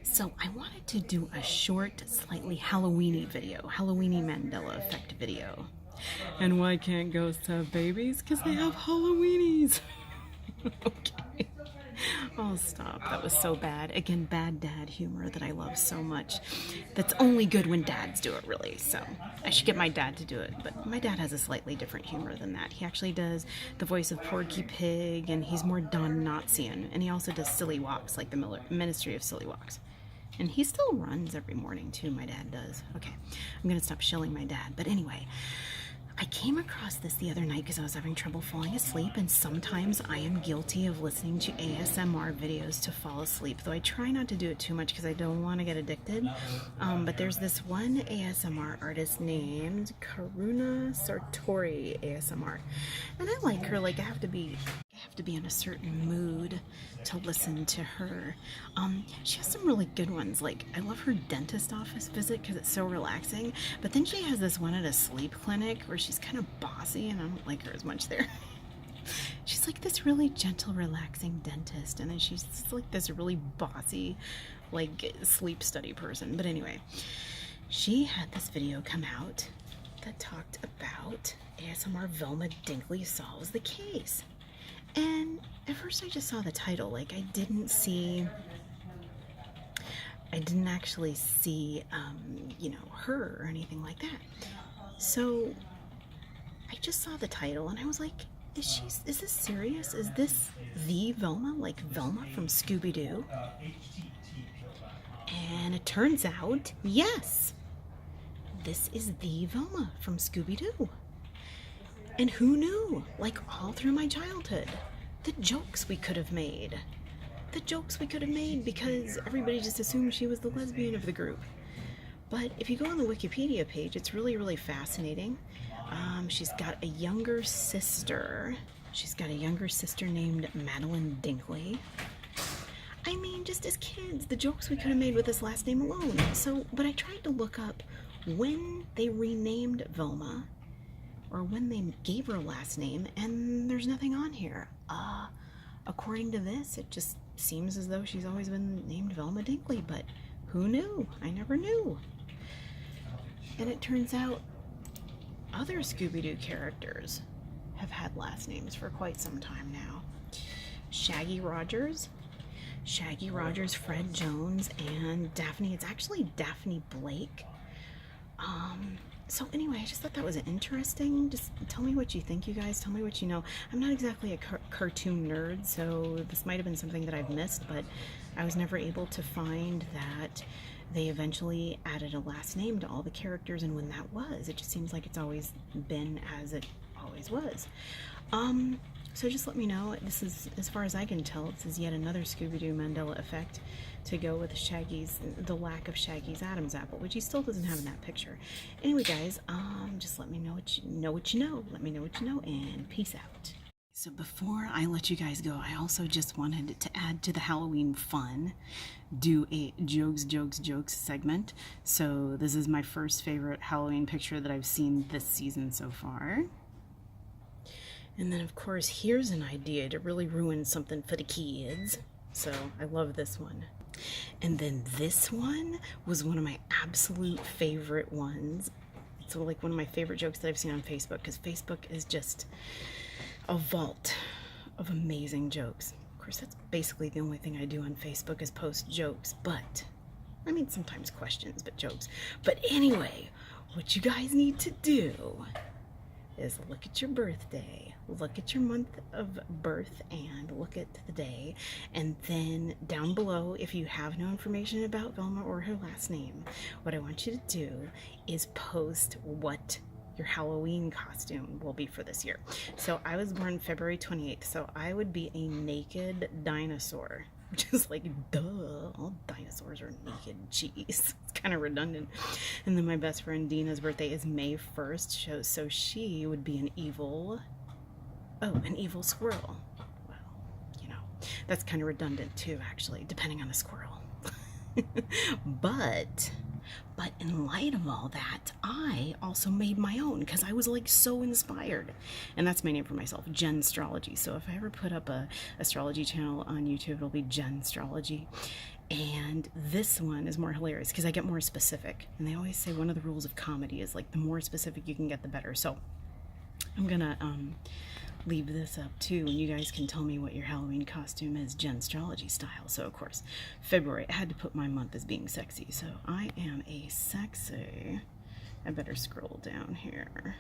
So I wanted to do a short, slightly Halloweeny video, Halloweeny Mandela effect video. And why can't ghosts have babies? Because they have Halloweenies. Okay. Oh, stop. That was so bad. Again, bad dad humor that I love so much. That's only good when dads do it, really. So I should get my dad to do it. But my dad has a slightly different humor than that. He actually does the voice of Porky Pig, and he's more Don Knottsian. And he also does silly walks, like the Ministry of Silly Walks. And he still runs every morning, too, my dad does. Okay, I'm going to stop shilling my dad. But anyway, I came across this the other night because I was having trouble falling asleep, and sometimes I am guilty of listening to ASMR videos to fall asleep, though I try not to do it too much because I don't want to get addicted. But there's this one ASMR artist named Karuna Sartori ASMR, and I like her. Like, I have to be in a certain mood to listen to her. She has some really good ones. Like, I love her dentist office visit because it's so relaxing, but then she has this one at a sleep clinic where she's kind of bossy, and I don't like her as much there. She's like this really gentle, relaxing dentist, and then she's like this really bossy, like, sleep study person. But anyway, she had this video come out that talked about ASMR Velma Dinkley solves the case. And at first I just saw the title. Like, I didn't actually see, her or anything like that. So I just saw the title and I was like, is this serious? Is this the Velma? Like Velma from Scooby-Doo? And it turns out, yes, this is the Velma from Scooby-Doo. And who knew? Like, all through my childhood, the jokes we could have made. The jokes we could have made because everybody just assumed she was the lesbian of the group. But if you go on the Wikipedia page, it's really, really fascinating. She's got a younger sister. She's got a younger sister named Madeline Dinkley. I mean, just as kids, the jokes we could have made with this last name alone. So, but I tried to look up when they renamed Velma, or when they gave her a last name, and there's nothing on here. According to this, it just seems as though she's always been named Velma Dinkley, but who knew? I never knew. And it turns out other Scooby-Doo characters have had last names for quite some time now. Shaggy Rogers, Fred Jones, and Daphne. It's actually Daphne Blake. So anyway, I just thought that was interesting. Just tell me what you think, you guys. Tell me what you know. I'm not exactly a cartoon nerd, so this might have been something that I've missed, but I was never able to find that they eventually added a last name to all the characters and when that was. It just seems like it's always been as it always was. So just let me know. This is, as far as I can tell, this is yet another Scooby-Doo Mandela effect to go with the lack of Shaggy's Adam's apple, which he still doesn't have in that picture. Anyway, guys, just let me know what you know. Let me know what you know, and peace out. So before I let you guys go, I also just wanted to add to the Halloween fun, do a jokes segment. So this is my first favorite Halloween picture that I've seen this season so far. And then, of course, here's an idea to really ruin something for the kids. So I love this one. And then this one was one of my absolute favorite ones. So, like, one of my favorite jokes that I've seen on Facebook, because Facebook is just a vault of amazing jokes. Of course, that's basically the only thing I do on Facebook is post jokes, but, I mean, sometimes questions, but jokes. But anyway, what you guys need to do is look at your birthday, look at your month of birth, and look at the day, and then down below, if you have no information about Velma or her last name, what I want you to do is post what your Halloween costume will be for this year. So I was born February 28th, so I would be a naked dinosaur, which is like, duh, all dinosaurs are naked. Jeez, it's kind of redundant. And then my best friend Dina's birthday is May 1st, so she would be an evil squirrel. Well, you know, that's kind of redundant too, actually, depending on the squirrel. But in light of all that, I also made my own because I was like so inspired. And that's my name for myself, Jen Astrology. So if I ever put up a astrology channel on YouTube, it'll be Jen Astrology. And this one is more hilarious because I get more specific. And they always say one of the rules of comedy is like the more specific you can get, the better. So I'm gonna leave this up too, and you guys can tell me what your Halloween costume is, Genstrology style. So of course, February, I had to put my month as being sexy. So I am a sexy, I better scroll down here.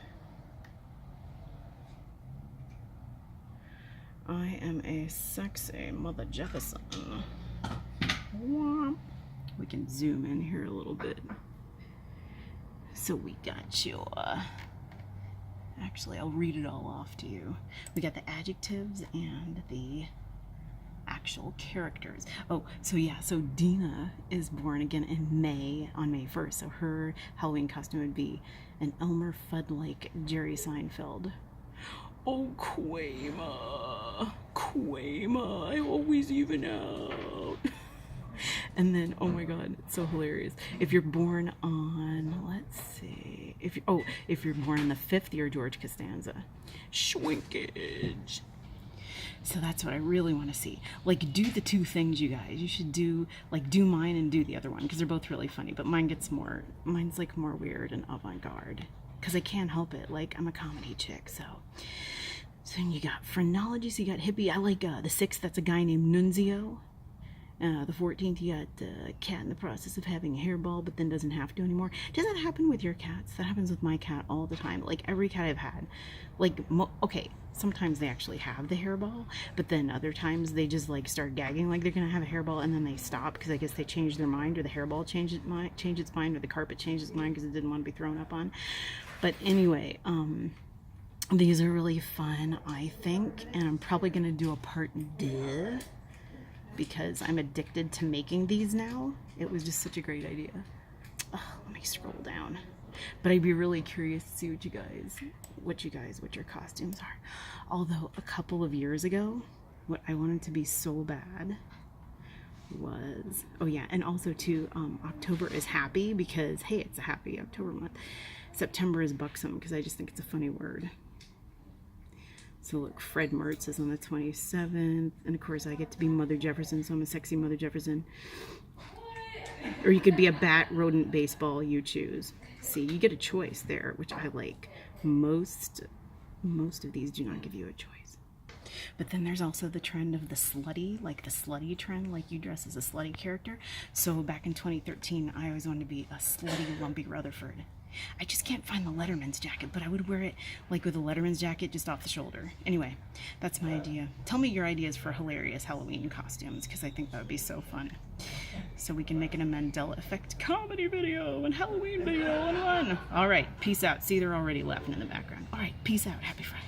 I am a sexy Mother Jefferson. We can zoom in here a little bit. So we got your, actually I'll read it all off to you. We got the adjectives and the actual characters. Oh, so yeah, so Dina is born again in May, on May 1st. So her Halloween costume would be an Elmer Fudd like Jerry Seinfeld. Oh, Quema, I always even out. And then, oh my god, it's so hilarious. If you're born on, let's see, if you're born on the 5th year, George Costanza, shrinkage. So that's what I really want to see. Like, do the two things, you guys. You should do, like, do mine and do the other one, because they're both really funny. But mine's like more weird and avant-garde, because I can't help it. Like, I'm a comedy chick, so. So then you got phrenology, so you got hippie. I like the 6th, that's a guy named Nunzio. The 14th, you got a cat in the process of having a hairball, but then doesn't have to anymore. Does that happen with your cats? That happens with my cat all the time. Like, every cat I've had. Like, okay, sometimes they actually have the hairball, but then other times they just, like, start gagging like they're gonna have a hairball, and then they stop because I guess they changed their mind, or the hairball changed its mind, or the carpet changed its mind because it didn't want to be thrown up on. But anyway, these are really fun, I think, and I'm probably gonna do a part 2. Because I'm addicted to making these now. It was just such a great idea. Oh, let me scroll down. But I'd be really curious to see what your costumes are. Although a couple of years ago, what I wanted to be so bad was, oh yeah, and also too, October is happy because, hey, it's a happy October month. September is buxom because I just think it's a funny word. So look, Fred Mertz is on the 27th, and of course I get to be Mother Jefferson, so I'm a sexy Mother Jefferson. Or you could be a bat, rodent, baseball, you choose. See, you get a choice there, which I like. Most of these do not give you a choice. But then there's also the trend of the slutty, like the slutty trend, like you dress as a slutty character. So back in 2013, I always wanted to be a slutty, lumpy Rutherford. I just can't find the Letterman's jacket, but I would wear it like with a Letterman's jacket just off the shoulder. Anyway, that's my idea. Tell me your ideas for hilarious Halloween costumes, because I think that would be so fun. So we can make it a Mandela Effect comedy video and Halloween video in one. All right, peace out. See, they're already laughing in the background. All right, peace out. Happy Friday.